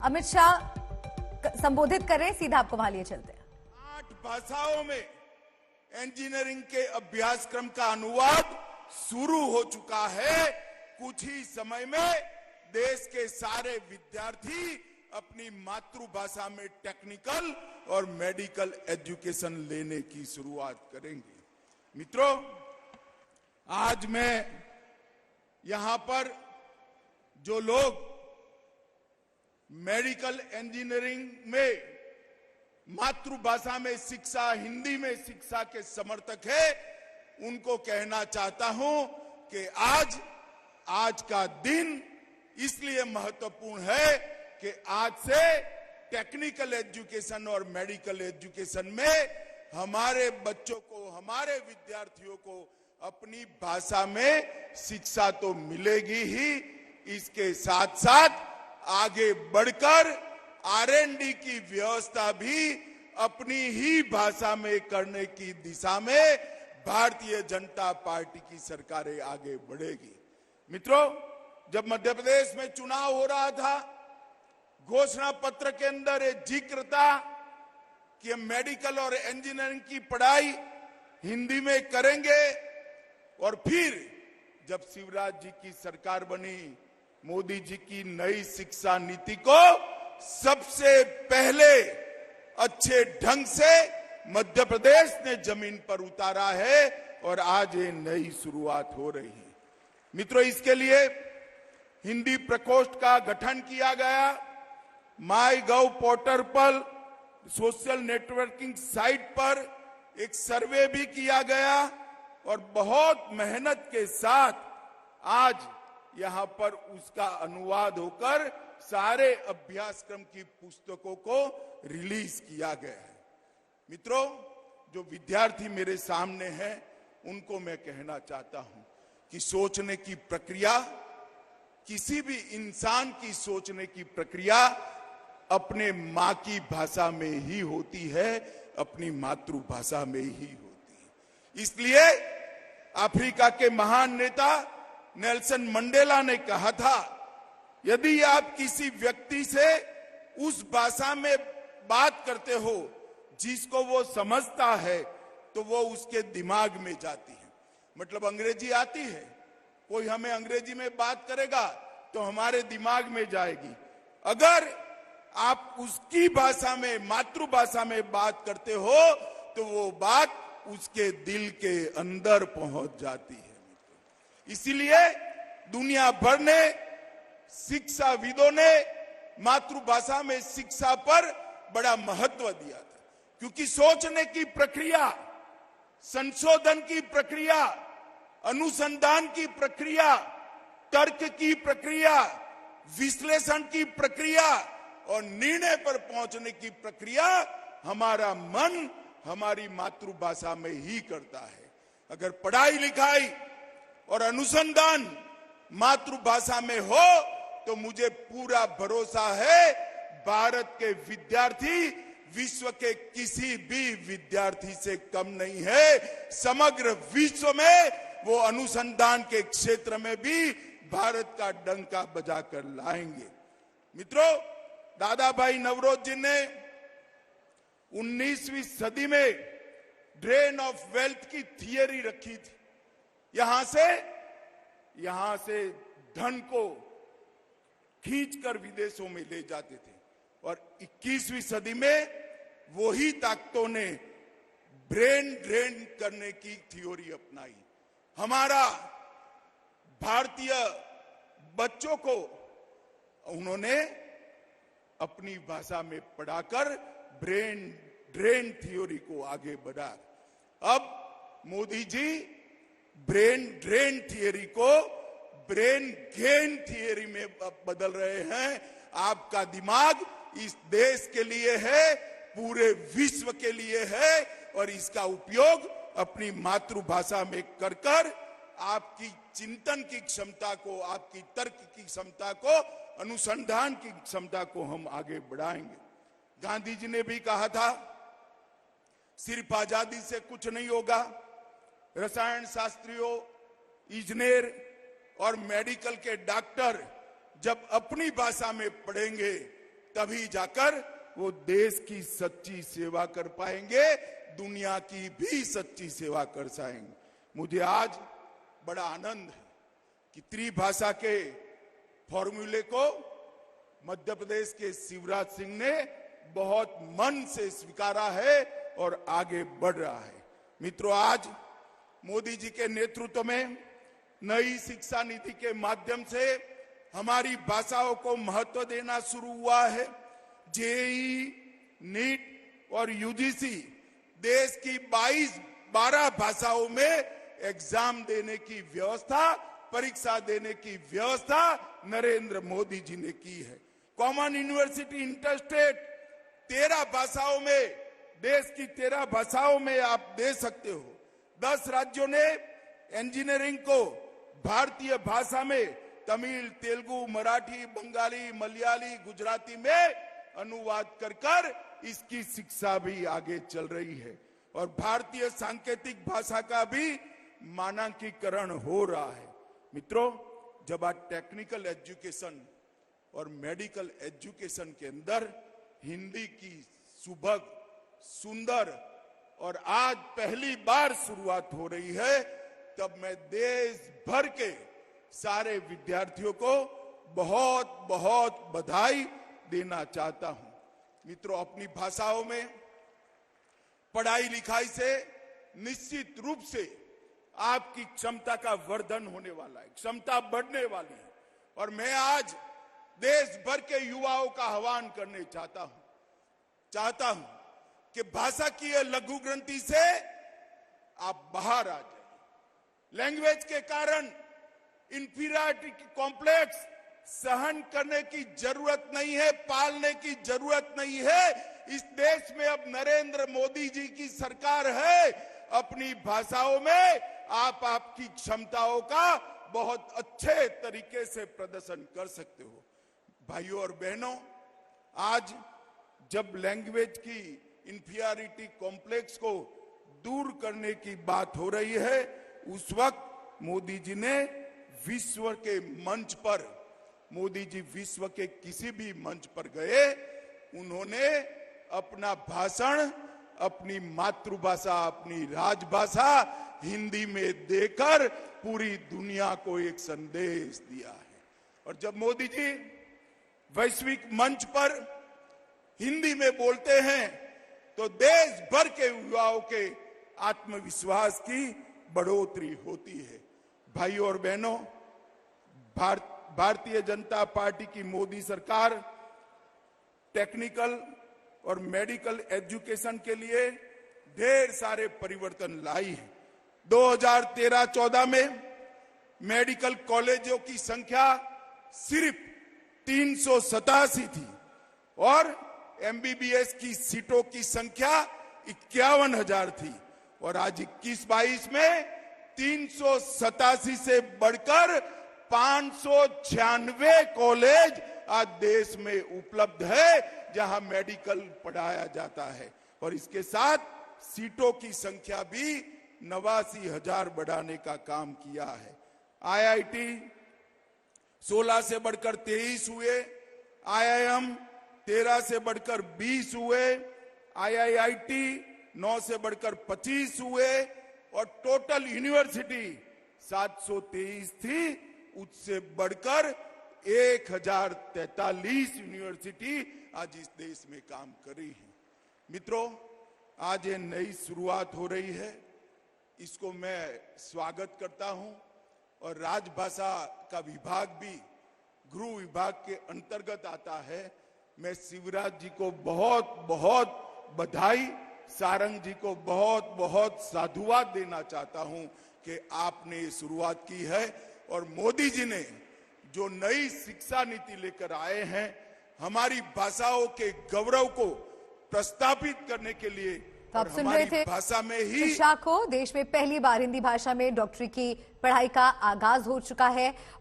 अमित शाह संबोधित कर रहे हैं, सीधा आपको वहां लिए चलते हैं। 8 भाषाओं में इंजीनियरिंग के अभ्यासक्रम का अनुवाद शुरू हो चुका है। कुछ ही समय में देश के सारे विद्यार्थी अपनी मातृभाषा में टेक्निकल और मेडिकल एजुकेशन लेने की शुरुआत करेंगे। मित्रों, आज मैं यहां पर जो लोग मेडिकल इंजीनियरिंग में मातृभाषा में शिक्षा, हिंदी में शिक्षा के समर्थक है, उनको कहना चाहता हूं कि आज का दिन इसलिए महत्वपूर्ण है कि आज से टेक्निकल एजुकेशन और मेडिकल एजुकेशन में हमारे बच्चों को, हमारे विद्यार्थियों को अपनी भाषा में शिक्षा तो मिलेगी ही, इसके साथ साथ आगे बढ़कर R&D की व्यवस्था भी अपनी ही भाषा में करने की दिशा में भारतीय जनता पार्टी की सरकारें आगे बढ़ेगी। मित्रों, जब मध्य प्रदेश में चुनाव हो रहा था, घोषणा पत्र के अंदर एक जिक्र था कि हम मेडिकल और इंजीनियरिंग की पढ़ाई हिंदी में करेंगे। और फिर जब शिवराज जी की सरकार बनी, मोदी जी की नई शिक्षा नीति को सबसे पहले अच्छे ढंग से मध्य प्रदेश ने जमीन पर उतारा है और आज ये नई शुरुआत हो रही है। मित्रों, इसके लिए हिंदी प्रकोष्ठ का गठन किया गया। माईगव पोर्टल पर, सोशल नेटवर्किंग साइट पर एक सर्वे भी किया गया और बहुत मेहनत के साथ आज यहां पर उसका अनुवाद होकर सारे अभ्यासक्रम की पुस्तकों को रिलीज किया गया है। मित्रों, जो विद्यार्थी मेरे सामने हैं, उनको मैं कहना चाहता हूं कि सोचने की प्रक्रिया, किसी भी इंसान की सोचने की प्रक्रिया अपने मां की भाषा में ही होती है, अपनी मातृभाषा में ही होती है। इसलिए अफ्रीका के महान नेता नेल्सन मंडेला ने कहा था, यदि आप किसी व्यक्ति से उस भाषा में बात करते हो जिसको वो समझता है, तो वो उसके दिमाग में जाती है। मतलब अंग्रेजी आती है, कोई हमें अंग्रेजी में बात करेगा तो हमारे दिमाग में जाएगी। अगर आप उसकी भाषा में, मातृभाषा में बात करते हो तो वो बात उसके दिल के अंदर पहुंच जाती है। इसीलिए दुनिया भर ने, शिक्षाविदों ने मातृभाषा में शिक्षा पर बड़ा महत्व दिया था, क्योंकि सोचने की प्रक्रिया, संशोधन की प्रक्रिया, अनुसंधान की प्रक्रिया, तर्क की प्रक्रिया, विश्लेषण की प्रक्रिया और निर्णय पर पहुंचने की प्रक्रिया हमारा मन हमारी मातृभाषा में ही करता है। अगर पढ़ाई लिखाई और अनुसंधान मातृभाषा में हो तो मुझे पूरा भरोसा है भारत के विद्यार्थी विश्व के किसी भी विद्यार्थी से कम नहीं है। समग्र विश्व में वो अनुसंधान के क्षेत्र में भी भारत का डंका बजाकर लाएंगे। मित्रों, दादा भाई नवरोज जी ने 19वीं सदी में ड्रेन ऑफ वेल्थ की थियरी रखी थी। यहां से धन को खींचकर विदेशों में ले जाते थे और 21वीं सदी में वही ताकतों ने ब्रेन ड्रेन करने की थ्योरी अपनाई। हमारा भारतीय बच्चों को उन्होंने अपनी भाषा में पढ़ाकर ब्रेन ड्रेन थ्योरी को आगे बढ़ा। अब Modi ji brain drain theory को ब्रेन गेन थियरी में बदल रहे हैं। आपका दिमाग इस देश के लिए है, पूरे विश्व के लिए है और इसका उपयोग अपनी मातृभाषा में कर आपकी चिंतन की क्षमता को, आपकी तर्क की क्षमता को, अनुसंधान की क्षमता को हम आगे बढ़ाएंगे। गांधी जी ने भी कहा था, सिर्फ आजादी से कुछ नहीं होगा। रसायन शास्त्रियों, इंजीनियर और मेडिकल के डॉक्टर जब अपनी भाषा में पढ़ेंगे तभी जाकर वो देश की सच्ची सेवा कर पाएंगे, दुनिया की भी सच्ची सेवा कर पाएंगे। मुझे आज बड़ा आनंद है कि त्रिभाषा के फॉर्मूले को मध्य प्रदेश के शिवराज सिंह ने बहुत मन से स्वीकारा है और आगे बढ़ रहा है। मित्रों, आज मोदी जी के नेतृत्व में नई शिक्षा नीति के माध्यम से हमारी भाषाओं को महत्व देना शुरू हुआ है। जेईई, नीट और यूजीसी देश की 12 भाषाओं में एग्जाम देने की व्यवस्था, परीक्षा देने की व्यवस्था नरेंद्र मोदी जी ने की है। कॉमन यूनिवर्सिटी इंटरस्टेट 13 भाषाओं में, देश की 13 भाषाओं में आप दे सकते हो। 10 राज्यों ने इंजीनियरिंग को भारतीय भाषा में तमिल, तेलुगु, मराठी, बंगाली, मलयाली, गुजराती में अनुवाद कर इसकी शिक्षा भी आगे चल रही है और भारतीय सांकेतिक भाषा का भी मानकीकरण हो रहा है। मित्रों, जब आज टेक्निकल एजुकेशन और मेडिकल एजुकेशन के अंदर हिंदी की सुभग, सुंदर और आज पहली बार शुरुआत हो रही है, तब मैं देश भर के सारे विद्यार्थियों को बहुत बहुत बधाई देना चाहता हूं। मित्रों, अपनी भाषाओं में पढ़ाई लिखाई से निश्चित रूप से आपकी क्षमता का वर्धन होने वाला है, क्षमता बढ़ने वाली है और मैं आज देश भर के युवाओं का आह्वान करने चाहता हूं कि भाषा की यह लघु ग्रंथि से आप बाहर आ जाए। लैंग्वेज के कारण इंफीरियरिटी कॉम्प्लेक्स सहन करने की जरूरत नहीं है, पालने की जरूरत नहीं है। इस देश में अब नरेंद्र मोदी जी की सरकार है। अपनी भाषाओं में आप आपकी क्षमताओं का बहुत अच्छे तरीके से प्रदर्शन कर सकते हो। भाइयों और बहनों, आज जब लैंग्वेज की इंफीरियरिटी कॉम्प्लेक्स को दूर करने की बात हो रही है, उस वक्त मोदी जी ने विश्व के मंच पर, मोदी जी विश्व के किसी भी मंच पर गए, उन्होंने अपना भाषण अपनी मातृभाषा, अपनी राजभाषा हिंदी में देकर पूरी दुनिया को एक संदेश दिया है। और जब मोदी जी वैश्विक मंच पर हिंदी में बोलते हैं तो देश भर के युवाओं के आत्मविश्वास की बढ़ोतरी होती है। भाइयों और बहनों, भारतीय जनता पार्टी की मोदी सरकार टेक्निकल और मेडिकल एजुकेशन के लिए ढेर सारे परिवर्तन लाई है। 2013-14 में मेडिकल कॉलेजों की संख्या सिर्फ 387 थी और एमबीबीएस की सीटों की संख्या 51,000 थी और आज 21-22 में 387 से बढ़कर 596 कॉलेज आज देश में उपलब्ध है जहां मेडिकल पढ़ाया जाता है और इसके साथ सीटों की संख्या भी 89,000 बढ़ाने का काम किया है। आईआईटी 16 से बढ़कर 23 हुए, आईआईएम 13 से बढ़कर 20 हुए, आईआईआईटी 9 से बढ़कर 25 हुए और टोटल यूनिवर्सिटी 723 थी, उससे बढ़कर 1043 यूनिवर्सिटी आज इस देश में काम कर रही है। मित्रों, आज ये नई शुरुआत हो रही है, इसको मैं स्वागत करता हूं और राजभाषा का विभाग भी गृह विभाग के अंतर्गत आता है। मैं शिवराज जी को बहुत बहुत बधाई, सारंग जी को बहुत बहुत साधुवाद देना चाहता हूं कि आपने ये शुरुआत की है और मोदी जी ने जो नई शिक्षा नीति लेकर आए हैं, हमारी भाषाओं के गौरव को प्रस्तावित करने के लिए तो और आप सुन रहे थे भाषा में ही शिक्षा को देश में पहली बार हिंदी भाषा में डॉक्टरी की पढ़ाई का आगाज हो चुका है।